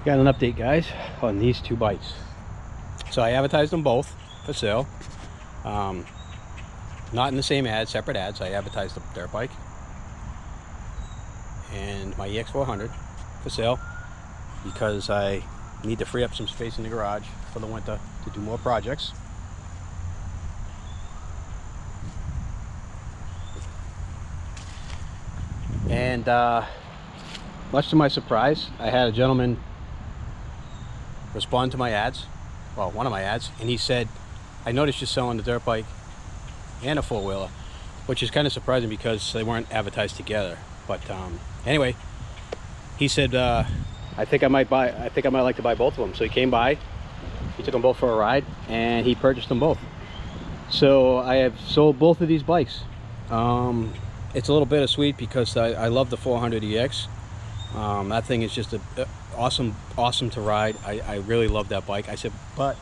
Got an update, guys, on these two bikes. So I advertised them both for sale. Not in the same ad, separate ads. I advertised the dirt bike and my EX 400 for sale because I need to free up some space in the garage for the winter to do more projects. And much to my surprise, I had a gentleman respond to my ads, well, one of my ads, and he said, I noticed you're selling the dirt bike and a four-wheeler, which is kind of surprising because they weren't advertised together. But anyway, he said, I think I might like to buy both of them. So he came by, he took them both for a ride, and he purchased them both. So I have sold both of these bikes. It's a little bittersweet because I love the 400 EX. That thing is just awesome to ride. I really love that bike. I said, but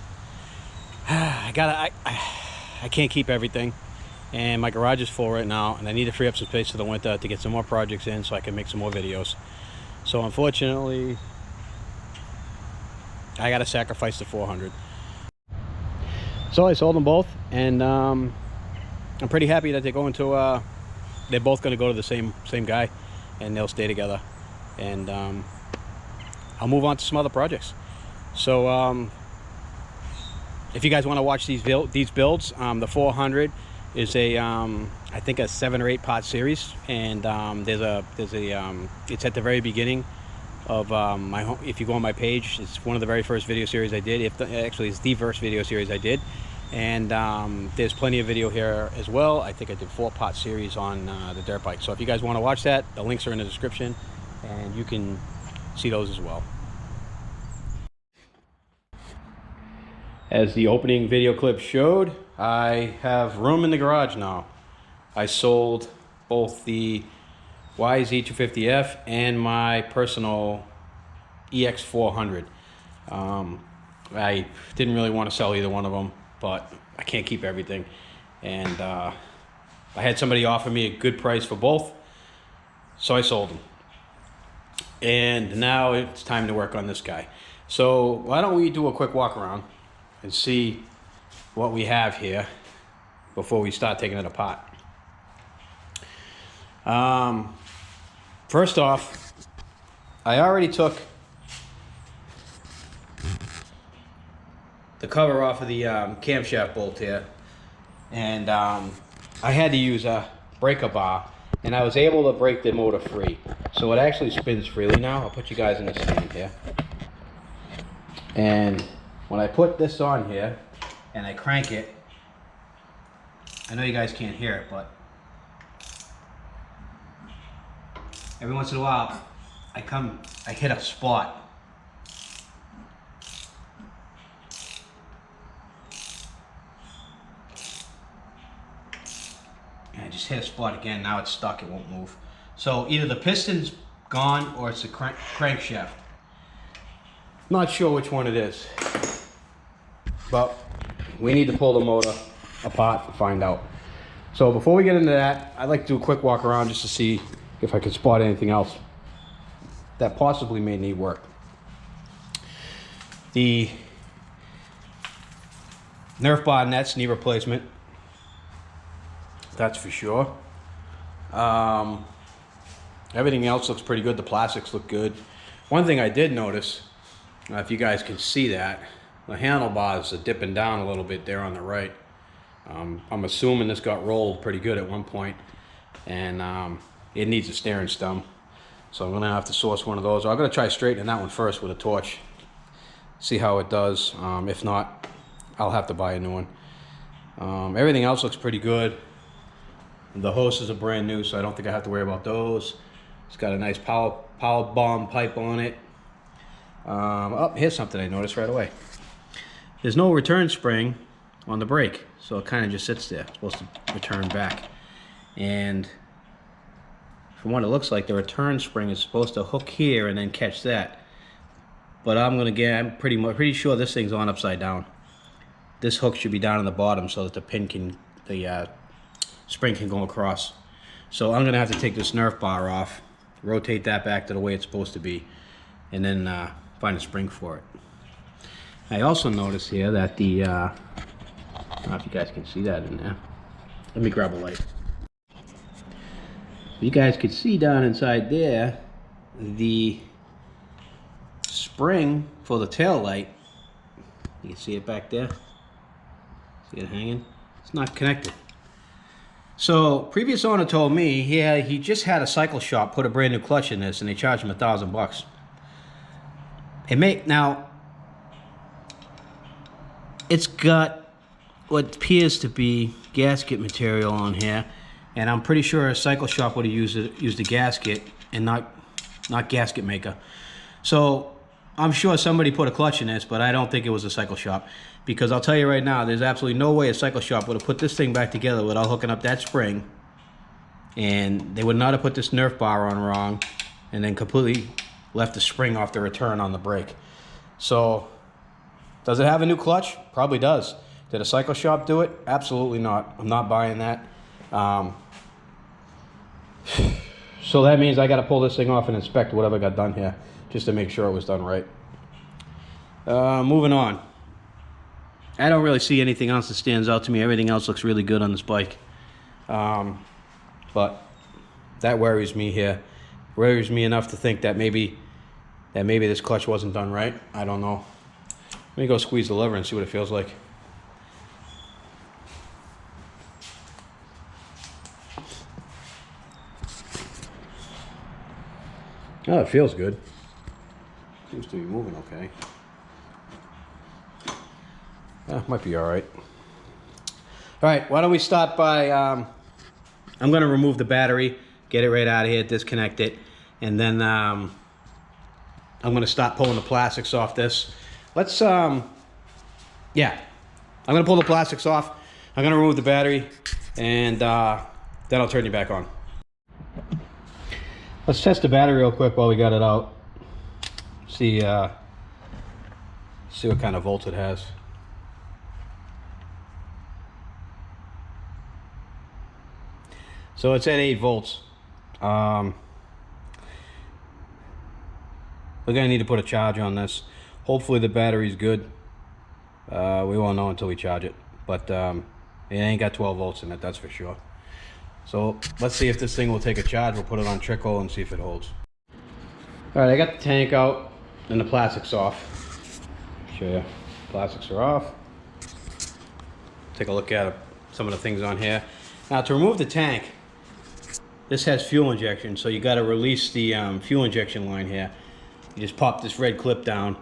I can't keep everything, and my garage is full right now, and I need to free up some space for the winter to get some more projects in so I can make some more videos. So unfortunately, I gotta sacrifice the 400. So I sold them both, and I'm pretty happy that they're going to they're both going to go to the same guy, and they'll stay together. And I'll move on to some other projects. So if you guys want to watch these builds, the 400 is a I think a 7 or 8 part series, and it's at the very beginning of my home. If you go on my page, it's one of the very first video series I did. Actually, it's the first video series I did. And there's plenty of video here as well. I think I did 4-part series on the dirt bike. So if you guys want to watch that, the links are in the description, and you can see those as well. As the opening video clip showed, I have room in the garage now. I sold both the YZ250F and my personal EX 400. I didn't really want to sell either one of them, but I can't keep everything. And I had somebody offer me a good price for both, so I sold them. And now it's time to work on this guy. So why don't we do a quick walk around and see what we have here before we start taking it apart. First off, I already took the cover off of the camshaft bolt here, and I had to use a breaker bar, and I was able to break the motor free, so it actually spins freely now. I'll put you guys in the stand here, and when I put this on here and I crank it, I know you guys can't hear it, but every once in a while I hit a spot. And I just hit a spot again. Now it's stuck, it won't move. So either the piston's gone or it's the crankshaft. Not sure which one it is, but we need to pull the motor apart to find out. So before we get into that, I'd like to do a quick walk around just to see if I can spot anything else that possibly may need work. The Nerf bar nets need replacement, that's for sure. Everything else looks pretty good. The plastics look good. One thing I did notice, if you guys can see that, the handlebars are dipping down a little bit there on the right. I'm assuming this got rolled pretty good at one point, and it needs a steering stem. So I'm gonna have to source one of those. I'm gonna try straightening that one first with a torch, see how it does. If not, I'll have to buy a new one. Everything else looks pretty good. The hoses are brand new, so I don't think I have to worry about those. It's got a nice power bomb pipe on it. Oh, here's something I noticed right away. There's no return spring on the brake, so it kind of just sits there. It's supposed to return back. And from what it looks like, the return spring is supposed to hook here and then catch that. But I'm pretty sure this thing's on upside down. This hook should be down on the bottom so that the spring can go across. So I'm gonna have to take this Nerf bar off, rotate that back to the way it's supposed to be, and then find a spring for it. I also noticed here that the, I don't know if you guys can see that in there. Let me grab a light. You guys can see down inside there, the spring for the tail light. You can see it back there. See it hanging? It's not connected. So previous owner told me he just had a cycle shop put a brand new clutch in this, and they charged him $1,000. Now it's got what appears to be gasket material on here, and I'm pretty sure a cycle shop would have used a gasket and not gasket maker. So I'm sure somebody put a clutch in this, but I don't think it was a cycle shop, because I'll tell you right now, there's absolutely no way a cycle shop would have put this thing back together without hooking up that spring, and they would not have put this Nerf bar on wrong and then completely left the spring off the return on the brake. So does it have a new clutch? Probably does. Did a cycle shop do it? Absolutely not. I'm not buying that. So that means I got to pull this thing off and inspect whatever got done here, just to make sure it was done right. Moving on. I don't really see anything else that stands out to me. Everything else looks really good on this bike. But that worries me here. Worries me enough to think that maybe this clutch wasn't done right. I don't know. Let me go squeeze the lever and see what it feels like. Oh, it feels good. Seems to be moving okay. Might be all right. All right, why don't we start by, I'm going to remove the battery, get it right out of here, disconnect it, and then I'm going to start pulling the plastics off this. Let's, yeah, I'm going to pull the plastics off. I'm going to remove the battery, and then I'll turn you back on. Let's test the battery real quick while we got it out. See what kind of volts it has. So it's at 8 volts. We're gonna need to put a charge on this. Hopefully the battery's good. We won't know until we charge it, but it ain't got 12 volts in it, that's for sure. So let's see if this thing will take a charge. We'll put it on trickle and see if it holds. All right, I got the tank out and the plastic's off. Show you. Plastics are off. Take a look at some of the things on here. Now to remove the tank, this has fuel injection, so you got to release the fuel injection line here. You just pop this red clip down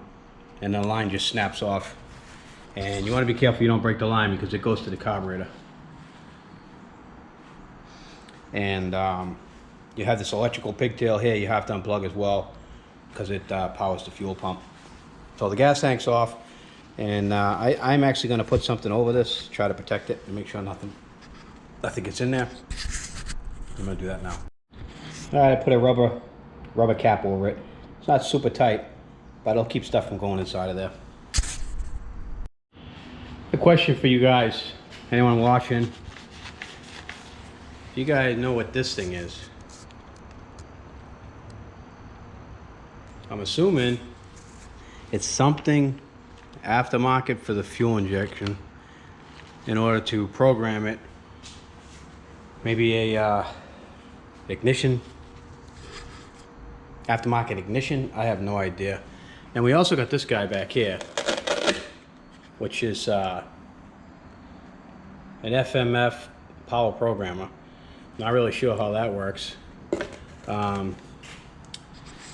and the line just snaps off. And you want to be careful you don't break the line, because it goes to the carburetor. And you have this electrical pigtail here you have to unplug as well, because it powers the fuel pump. So the gas tank's off, and I'm actually going to put something over this, try to protect it and make sure nothing gets in there. I'm going to do that now. All right, I put a rubber cap over it. It's not super tight, but it'll keep stuff from going inside of there. A question for you guys, anyone watching, if you guys know what this thing is. I'm assuming it's something aftermarket for the fuel injection in order to program it. Maybe a ignition, aftermarket ignition. I have no idea. And we also got this guy back here, which is an FMF power programmer. Not really sure how that works. I'm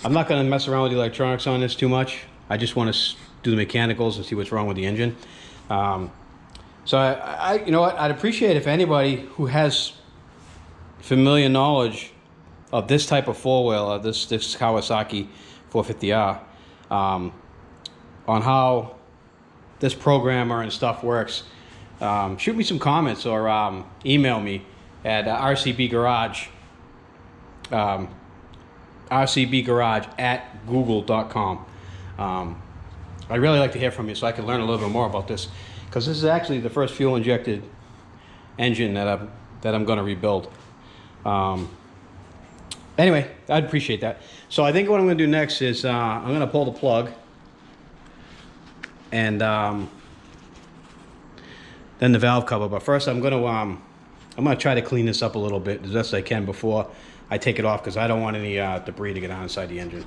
not going to mess around with the electronics on this too much. I just want to do the mechanicals and see what's wrong with the engine. So I you know what, I'd appreciate if anybody who has familiar knowledge of this type of four-wheeler, this Kawasaki 450R, on how this programmer and stuff works, shoot me some comments or email me at rcbgarage rcbgarage@google.com. I'd really like to hear from you so I can learn a little bit more about this, because this is actually the first fuel injected engine that I'm going to rebuild. Anyway, I'd appreciate that. So I think what I'm going to do next is I'm going to pull the plug and then the valve cover. But first I'm gonna try to clean this up a little bit as best I can before I take it off, because I don't want any debris to get on inside the engine.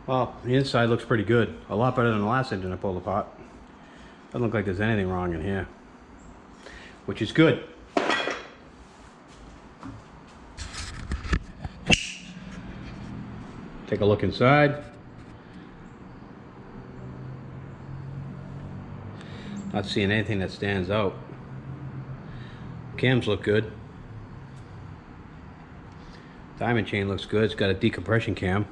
Well, the inside looks pretty good. A lot better than the last engine I pulled apart. Doesn't look like there's anything wrong in here, which is good. Take a look inside. Not seeing anything that stands out. Cams look good. Diamond chain looks good. It's got a decompression cam.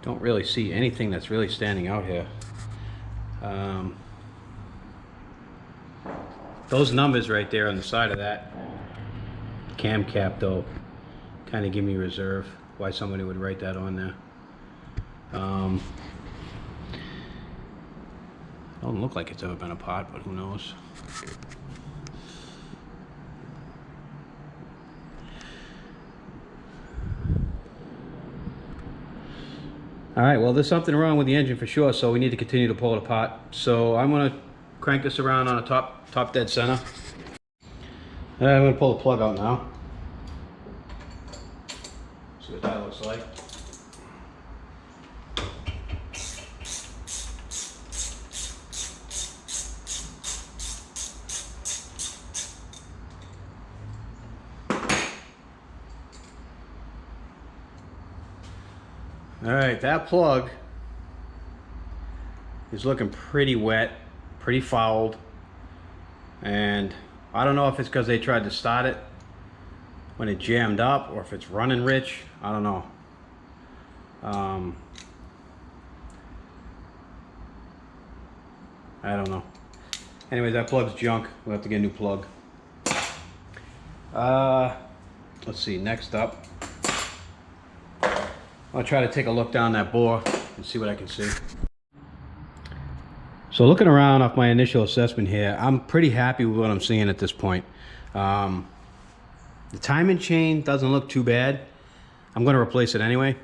Don't really see anything that's really standing out here. Those numbers right there on the side of that cam cap, though, kind of give me reserve why somebody would write that on there. Don't look like it's ever been apart, but who knows. Alright, well, there's something wrong with the engine for sure, so we need to continue to pull it apart. So I'm going to crank this around on a top dead center. And I'm going to pull the plug out now. See what that looks like. Alright, that plug is looking pretty wet, pretty fouled, and I don't know if it's because they tried to start it when it jammed up or if it's running rich. I don't know. I don't know. Anyways, that plug's junk. We'll have to get a new plug. Let's see, next up, I'll try to take a look down that bore and see what I can see. So looking around off my initial assessment here, I'm pretty happy with what I'm seeing at this point. The timing chain doesn't look too bad. I'm going to replace it anyway.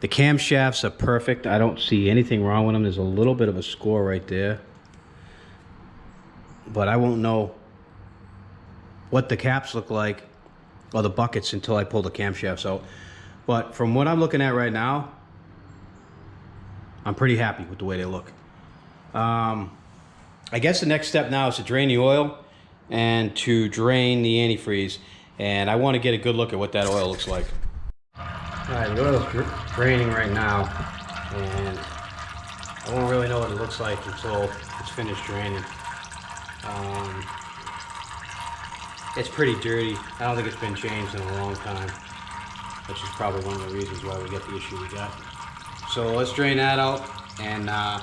The camshafts are perfect. I don't see anything wrong with them. There's a little bit of a score right there, but I won't know what the caps look like or the buckets until I pull the camshafts out. But from what I'm looking at right now, I'm pretty happy with the way they look. I guess the next step now is to drain the oil and to drain the antifreeze. And I want to get a good look at what that oil looks like. Alright, the oil's draining right now, and I won't really know what it looks like until it's finished draining. It's pretty dirty. I don't think it's been changed in a long time, which is probably one of the reasons why we get the issue we got. So let's drain that out, and I'll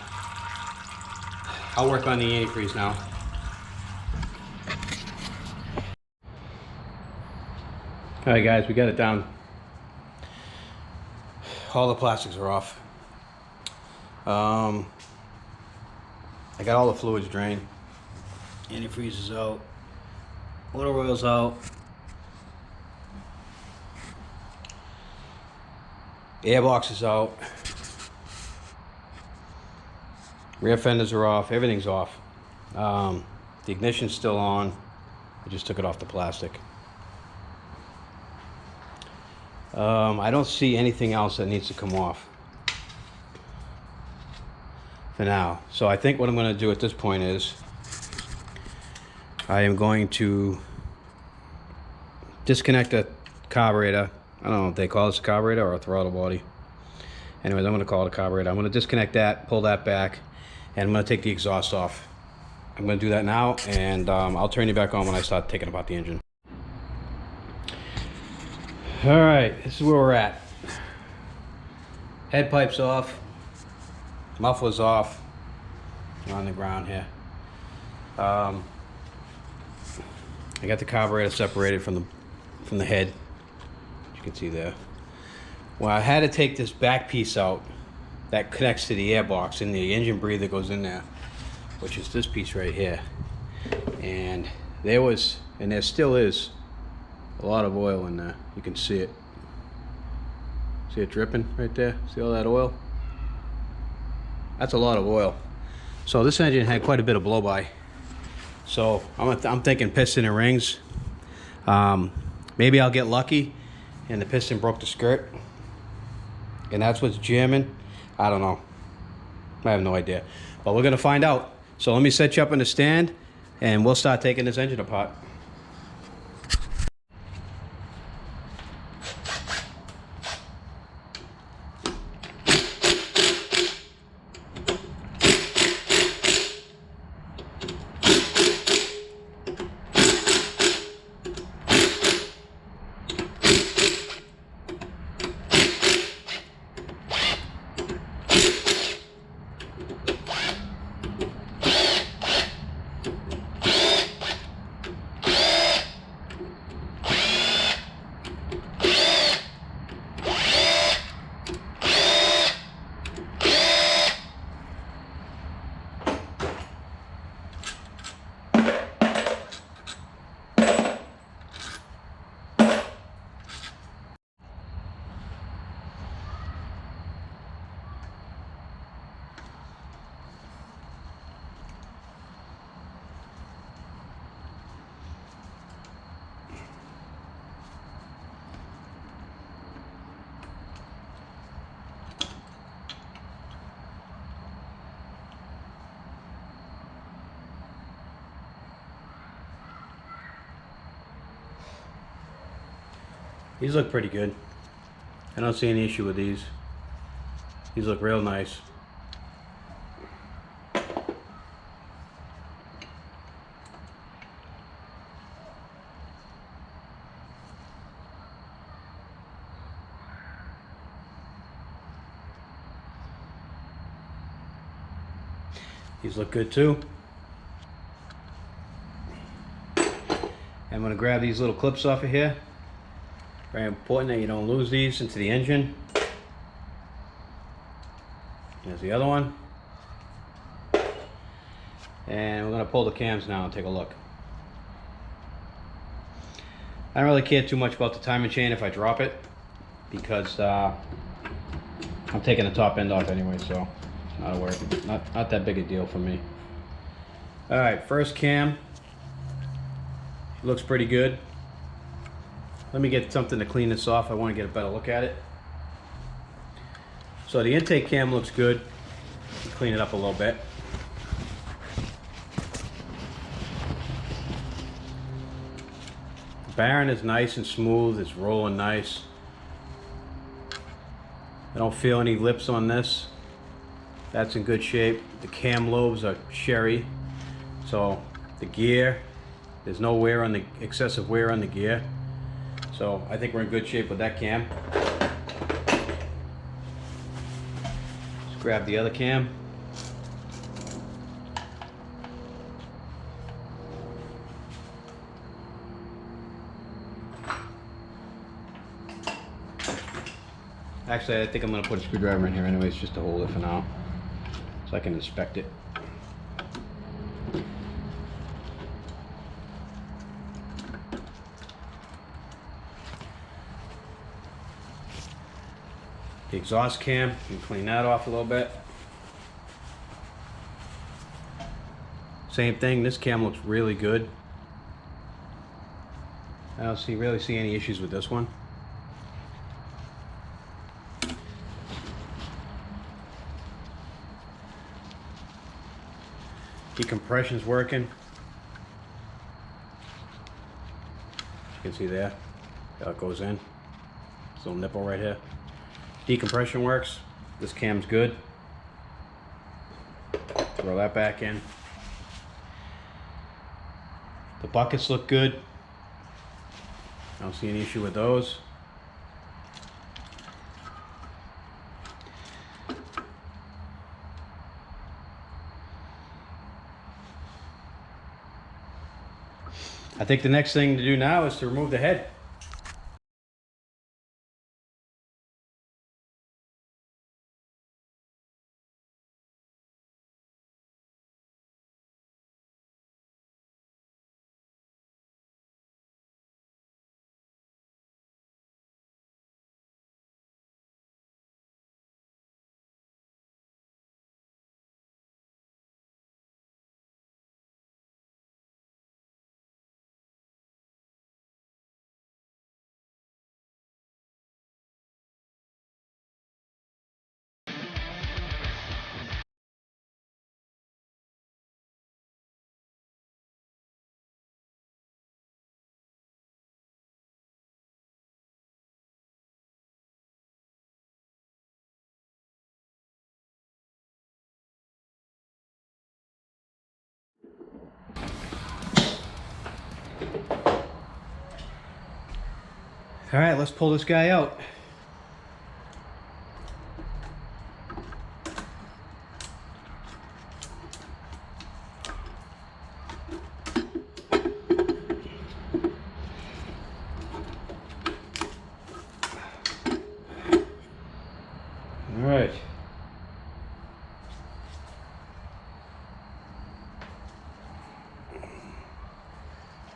work on the antifreeze now. Alright guys, we got it down. All the plastics are off. I got all the fluids drained. Antifreeze is out. Motor oil's out. Airbox is out. Rear fenders are off. Everything's off. The ignition's still on. I just took it off the plastic. I don't see anything else that needs to come off for now. So I think what I'm going to do at this point is I am going to disconnect the carburetor. I don't know if they call this a carburetor or a throttle body. Anyways, I'm going to call it a carburetor. I'm going to disconnect that, pull that back, and I'm going to take the exhaust off. I'm going to do that now, and I'll turn you back on when I start taking apart the engine. Alright, this is where we're at. Head pipes off, muffler's off, on the ground here. I got the carburetor separated from the head, as you can see there. Well, I had to take this back piece out that connects to the airbox, and the engine breather goes in there, which is this piece right here. And there was, and there still is, a lot of oil in there. You can see it. See it dripping right there? See all that oil? That's a lot of oil. So this engine had quite a bit of blow-by. So I'm thinking piston and rings. Maybe I'll get lucky and the piston broke the skirt, and that's what's jamming. I don't know. I have no idea. But we're gonna find out. So let me set you up in the stand and we'll start taking this engine apart. These look pretty good. I don't see any issue with these. These look real nice. These look good too. I'm going to grab these little clips off of here. Very important that you don't lose these into the engine. There's the other one. And we're going to pull the cams now and take a look. I don't really care too much about the timing chain if I drop it, because I'm taking the top end off anyway, so not a worry. Not that big a deal for me. Alright, first cam. Looks pretty good. Let me get something to clean this off. I want to get a better look at it. So the intake cam looks good. Clean it up a little bit. The bearing is nice and smooth. It's rolling nice. I don't feel any lips on this. That's in good shape. The cam lobes are sherry. So the gear, there's no wear on the excessive wear on the gear. So I think we're in good shape with that cam. Let's grab the other cam. Actually, I think I'm going to put a screwdriver in here anyways, just to hold it for now, so I can inspect it. The exhaust cam, you can clean that off a little bit. Same thing, this cam looks really good. I don't really see any issues with this one. Decompression's working. You can see there how it goes in. This little nipple right here. Decompression works. This cam's good. Throw that back in. The buckets look good. I don't see any issue with those. I think the next thing to do now is to remove the head. All right, let's pull this guy out. All right.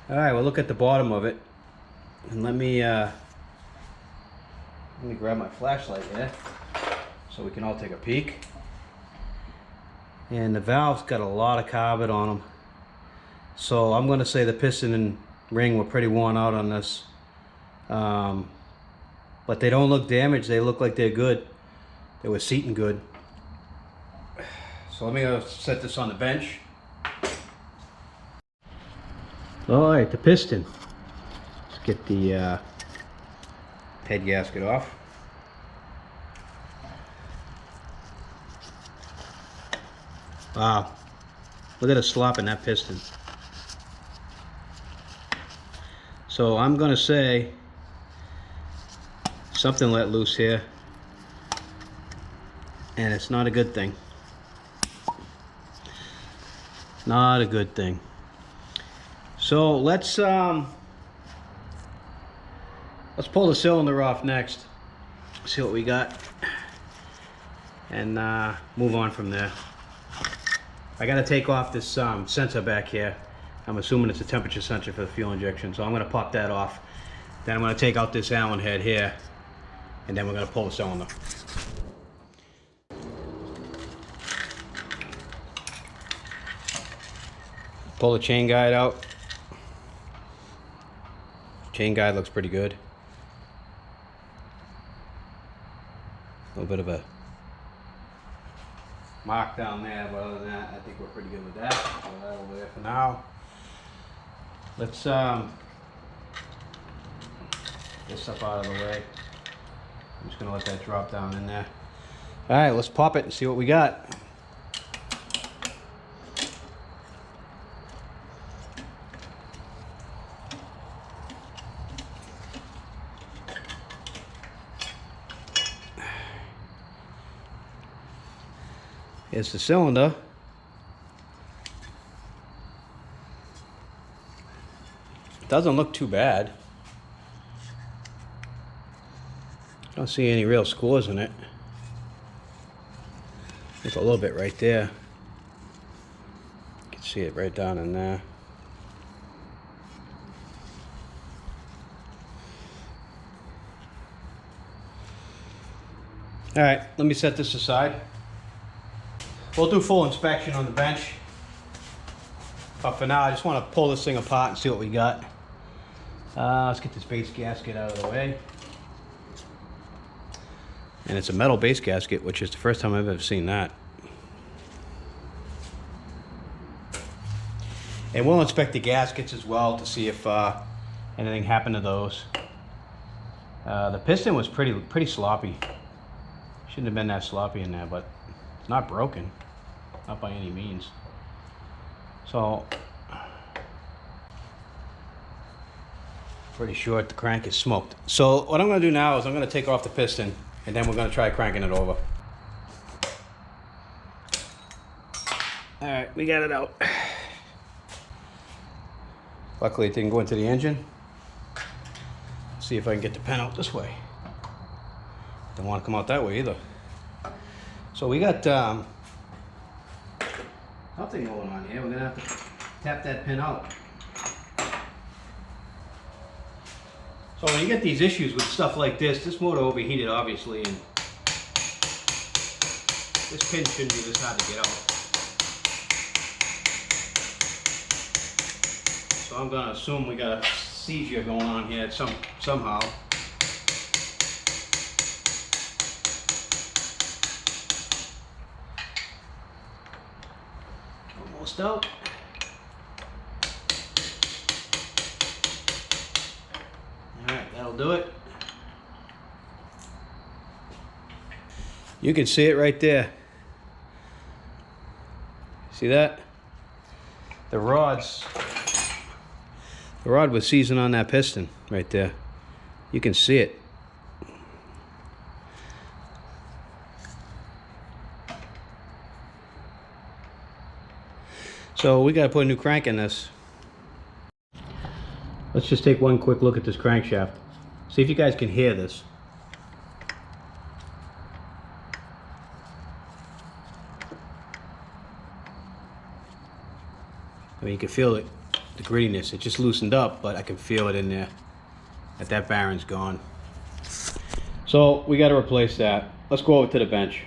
All right, we'll look at the bottom of it, and let me grab my flashlight here so we can all take a peek. And the valve's got a lot of carbon on them, so I'm going to say the piston and ring were pretty worn out on this, but they don't look damaged. They look like they're good. They were seating good. So let me go set this on the bench. All right, the piston. Let's get the head gasket off. Wow, look at the slop in that piston. So I'm gonna say something let loose here, and it's not a good thing. Not a good thing. So let's pull the cylinder off next, see what we got, and move on from there. I got to take off this sensor back here. I'm assuming it's a temperature sensor for the fuel injection, so I'm going to pop that off. Then I'm going to take out this Allen head here, and then we're going to pull the cylinder. Pull the chain guide out. Chain guide looks pretty good. A little bit of a mark down there, but other than that, I think we're pretty good with that. Put that over there for now. Let's get this stuff out of the way. I'm just gonna let that drop down in there. All right, let's pop it and see what we got. Here's the cylinder. Doesn't look too bad. Don't see any real scores in it. There's a little bit right there. You can see it right down in there. All right, let me set this aside. We'll do full inspection on the bench, but for now I just want to pull this thing apart and see what we got. Let's get this base gasket out of the way. And it's a metal base gasket, which is the first time I've ever seen that. And we'll inspect the gaskets as well to see if anything happened to those. The piston was pretty sloppy. Shouldn't have been that sloppy in there, but it's not broken, not by any means. So, pretty sure the crank is smoked. So what I'm going to do now is I'm going to take off the piston, and then we're going to try cranking it over. All right, we got it out. Luckily it didn't go into the engine. See if I can get the pen out this way. Don't want to come out that way either. So we got something going on here. We're gonna have to tap that pin out. So when you get these issues with stuff like this motor overheated obviously, and this pin shouldn't be this hard to get out. So I'm gonna assume we got a seizure going on here somehow. Almost out. Alright, that'll do it. You can see it right there. See that? The rod was seizing on that piston right there. You can see it. So we got to put a new crank in this. Let's just take one quick look at this crankshaft. See if you guys can hear this. I mean, you can feel it, the grittiness. It just loosened up, but I can feel it in there. That bearing's gone. So we got to replace that. Let's go over to the bench.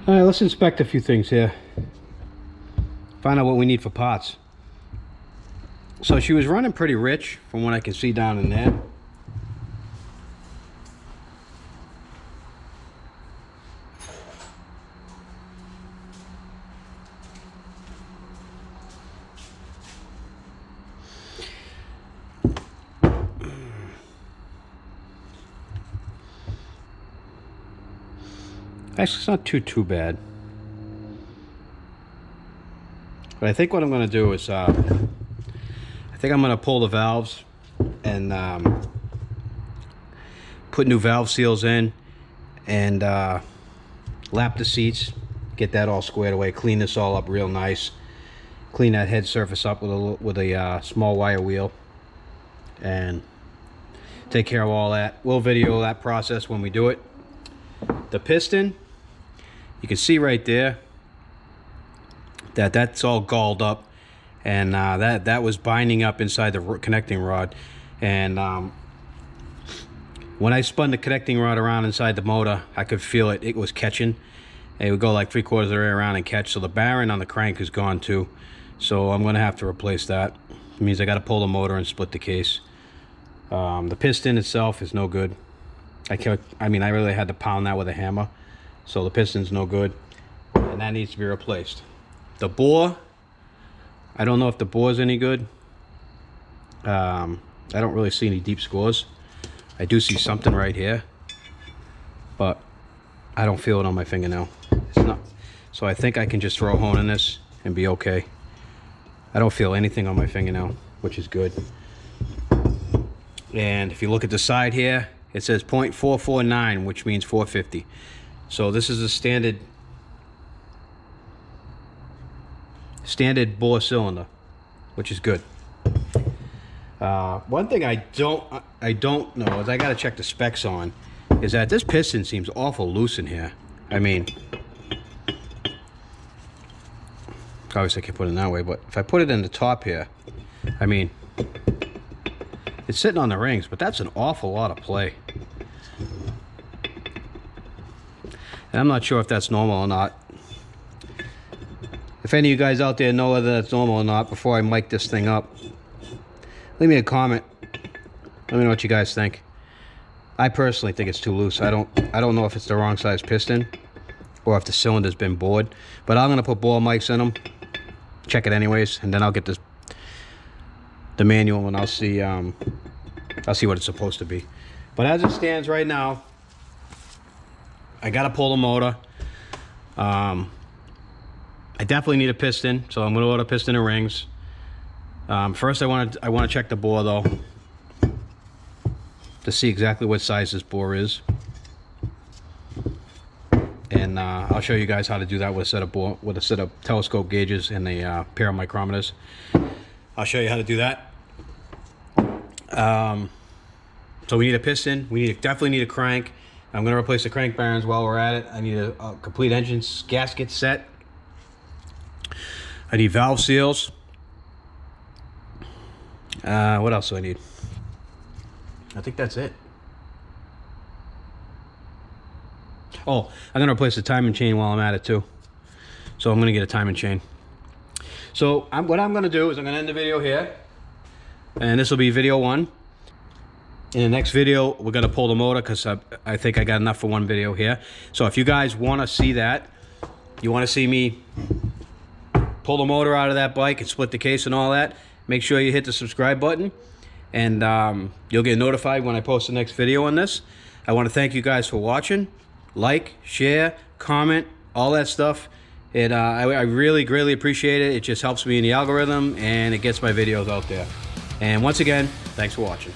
All right, let's inspect a few things here. Find out what we need for parts. So she was running pretty rich from what I can see down in there. Actually, it's not too bad. But I think what I'm going to do is, I think I'm going to pull the valves and put new valve seals in and lap the seats, get that all squared away, clean this all up real nice, clean that head surface up with a small wire wheel, and take care of all that. We'll video that process when we do it. The piston, you can see right there that that's all galled up, and that was binding up inside the connecting rod. And when I spun the connecting rod around inside the motor, I could feel it. It was catching. It would go like 3/4 of the way around and catch. So the bearing on the crank is gone too. So I'm gonna have to replace that. It means I got to pull the motor and split the case. The piston itself is no good. I mean, I really had to pound that with a hammer. So the piston's no good, and that needs to be replaced. The bore, I don't know if the bore's any good. I don't really see any deep scores. I do see something right here, but I don't feel it on my fingernail. It's not. So I think I can just throw a hone in this and be okay. I don't feel anything on my fingernail, which is good. And if you look at the side here, it says 0.449, which means 450. So this is a standard bore cylinder, which is good. One thing I don't know is I got to check the specs on is that this piston seems awful loose in here. I mean, obviously I can put it that way, but if I put it in the top here, I mean, it's sitting on the rings, but that's an awful lot of play. And I'm not sure if that's normal or not. If any of you guys out there know whether that's normal or not, before I mic this thing up, leave me a comment. Let me know what you guys think. I personally think it's too loose. I don't know if it's the wrong size piston or if the cylinder's been bored. But I'm gonna put ball mics in them. Check it anyways, and then I'll get the manual and I'll see what it's supposed to be. But as it stands right now, I gotta pull the motor. I definitely need a piston, so I'm gonna order piston and rings. First, I want to check the bore though, to see exactly what size this bore is. And and I'll show you guys how to do that with a set of telescope gauges and a pair of micrometers. I'll show you how to do that. So we need a piston. We definitely need a crank. I'm going to replace the crank bearings while we're at it. I need a complete engine gasket set. I need valve seals. What else do I need? I think that's it. Oh, I'm going to replace the timing chain while I'm at it too. So I'm going to get a timing chain. So what I'm going to do is I'm going to end the video here. And this will be video 1. In the next video, we're going to pull the motor because I think I got enough for one video here. So if you guys want to see that, you want to see me pull the motor out of that bike and split the case and all that, make sure you hit the subscribe button. And you'll get notified when I post the next video on this. I want to thank you guys for watching. Like, share, comment, all that stuff. I really greatly appreciate it. It just helps me in the algorithm and it gets my videos out there. And once again, thanks for watching.